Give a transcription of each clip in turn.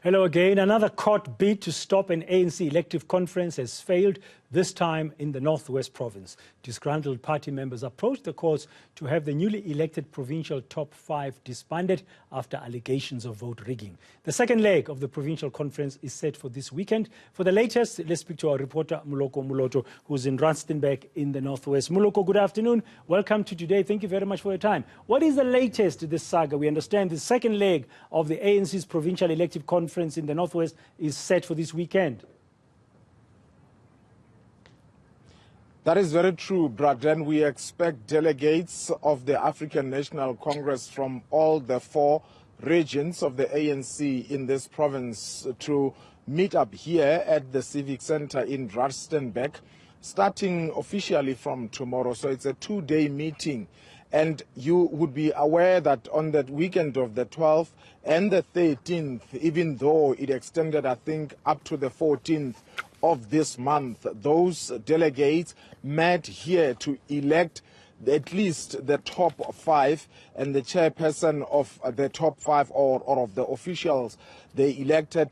Hello again. Another court bid to stop an ANC elective conference has failed, this time in the Northwest Province. Disgruntled party members approached the courts to have the newly elected provincial top 5 disbanded after allegations of vote rigging. The second leg of the provincial conference is set for this weekend. For the latest, let's speak to our reporter Moloko Moloto, who's in Rustenburg in the Northwest. Moloko, good afternoon. Welcome to today. Thank you very much for your time. What is the latest in this saga? We understand the second leg of the ANC's provincial elective conference in the Northwest is set for this weekend. That is very true, Braden. We expect delegates of the African National Congress from all the 4 regions of the ANC in this province to meet up here at the Civic Center in Rustenburg, starting officially from tomorrow. So it's a 2-day meeting. And you would be aware that on that weekend of the 12th and the 13th, even though it extended, I think, up to the 14th of this month, those delegates met here to elect at least the top 5, and the chairperson of the top 5 or of the officials, they elected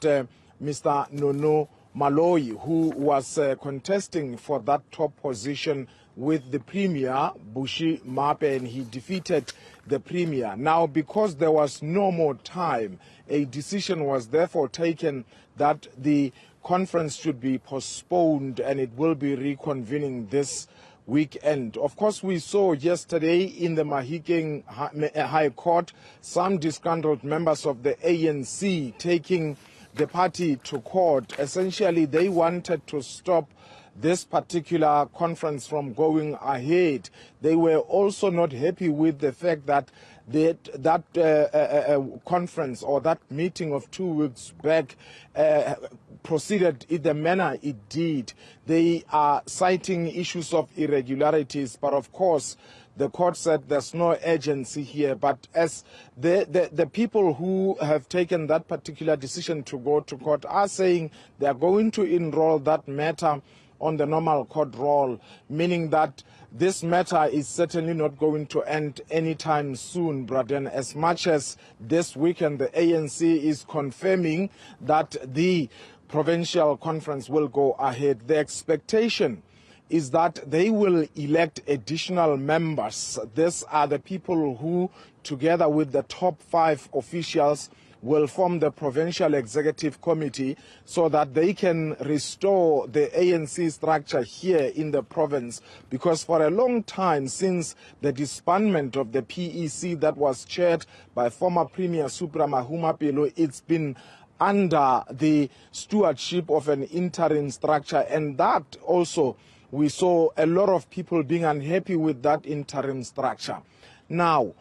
Mr. Moloko Moloto, who was contesting for that top position with the Premier, Bushi Mape, and he defeated the Premier. Now, because there was no more time, a decision was therefore taken that the conference should be postponed and it will be reconvening this weekend. Of course, we saw yesterday in the Mahikeng High Court some disgruntled members of the ANC taking the party to court. Essentially, they wanted to stop this particular conference from going ahead. They were also not happy with the fact that conference or that meeting of 2 weeks back proceeded in the manner it did. They are citing issues of irregularities, but of course the court said there's no urgency here. But as the people who have taken that particular decision to go to court are saying they are going to enroll that matter on the normal court roll, meaning that this matter is certainly not going to end anytime soon, Braden, as much as this weekend the ANC is confirming that the provincial conference will go ahead. The expectation is that they will elect additional members. These are the people who, together with the top 5 officials, will form the Provincial Executive Committee so that they can restore the ANC structure here in the province. Because for a long time, since the disbandment of the PEC that was chaired by former Premier Supra Mahumapelo, it's been under the stewardship of an interim structure. And that also, we saw a lot of people being unhappy with that interim structure. Now,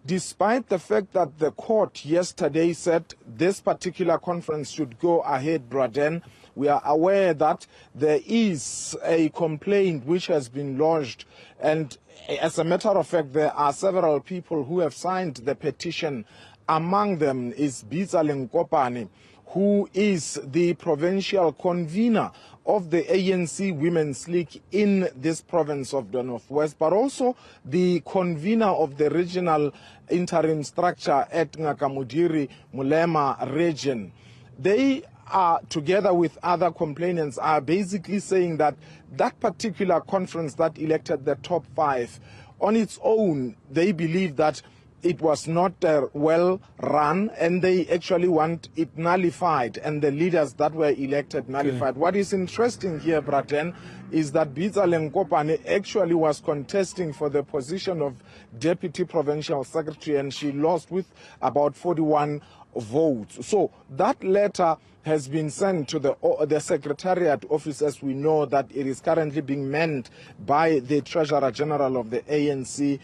despite the fact that the court yesterday said this particular conference should go ahead, Braden, we are aware that there is a complaint which has been lodged. And as a matter of fact, there are several people who have signed the petition. Among them is Nkopane, who is the provincial convener of the ANC Women's League in this province of the Northwest, but also the convener of the regional interim structure at Ngakamudiri Mulema region. They are, together with other complainants, are basically saying that that particular conference that elected the top 5, on its own, they believe that it was not well run, and they actually want it nullified, and the leaders that were elected nullified. Okay. What is interesting here, Braden, is that Nkopane actually was contesting for the position of Deputy Provincial Secretary, and she lost with about 41 votes. So that letter has been sent to the Secretariat office, as we know that it is currently being manned by the Treasurer General of the ANC,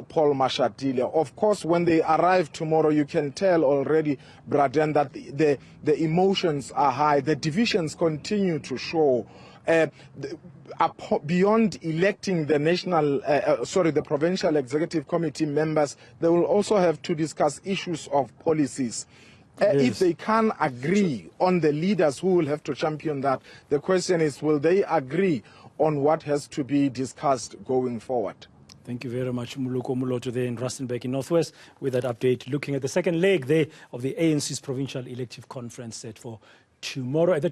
Paul Mashatile. Of course, when they arrive tomorrow, you can tell already, Braden, that the emotions are high. The divisions continue to show. Beyond electing the the Provincial Executive Committee members, they will also have to discuss issues of policies. Yes. If they can agree on the leaders who will have to champion that, the question is, will they agree on what has to be discussed going forward? Thank you very much, Moloko Moloto there in Rustenburg in Northwest, with that update looking at the second leg there of the ANC's provincial elective conference set for tomorrow. At the